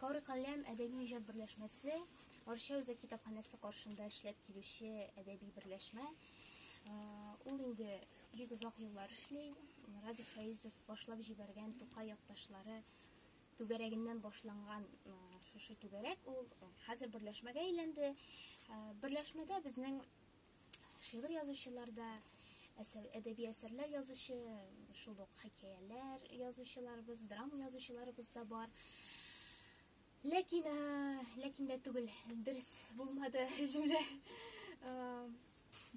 Кауры Каләм әдәби иҗат берләшмәсе Арча үзәк китапханәсе каршында эшләп килүче әдәби берләшмә. Ул инде бик озак еллар эшли. Радик Фәйзов башлап җибәргән Тукай якташлары түгәрәгеннән башланган шушы түгәрәк ул хәзер берләшмәгә әйләнде. Берләшмәдә безнең шигырь язучыларда, әдәби әсәрләр язучы, шул ук хикәяләр язучыларыбыз, драма язучыларыбыз да бар. Ләкин дә түгел, дөрес булмады җөмлә.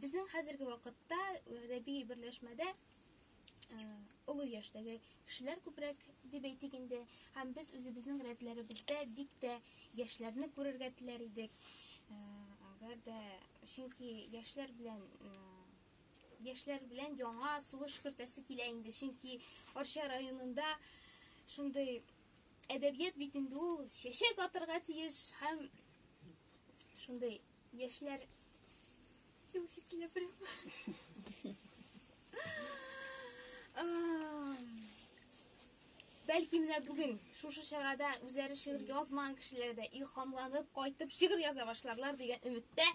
Безнең хәзерге вакытта әдәби берләшмәдә олы яшьтәге кешеләр күбрәк дип әйтик инде, һәм без үзебезнең рәтләребездә бик тә яшьләрне күрергә теләр идек. Әгәр дә чөнки яшьләр белән яңа сугыш кертәсе килә инде, чөнки Арча районында шундый әдәбият бит инде ул чәчәк атырга тиеш, һәм шундый яшьләр юксы килә прям. Бәлки менә бүген шушы чарада үзләре шигырь язмаган кешеләр дә илһамланып кайтып шигырь яза башларлар дигән өметтә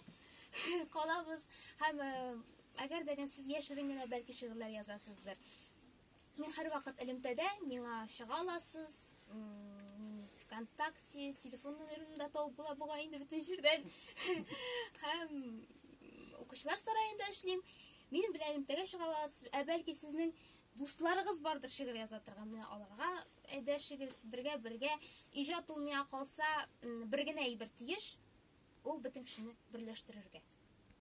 калабыз. Һәм әгәр дә сез яшерен генә бәлки шигырьләр язасыздыр. Мин һәрвакыт элемтәдә миңа чыга аласыз. ВКонтакте, телефон номерымда табып була буга инде бөтен җирдән. Һәм укучылар сараенда эшлим. Мин белән элемтәгә чыга аласыз. Бәлки сезнең дусларыгыз бардыр шигырь яза торган. Менә аларга әдәшегез бергә иҗат булмая калса, бер генә әйбер тиеш, ул бөтен кешене берләштерергә.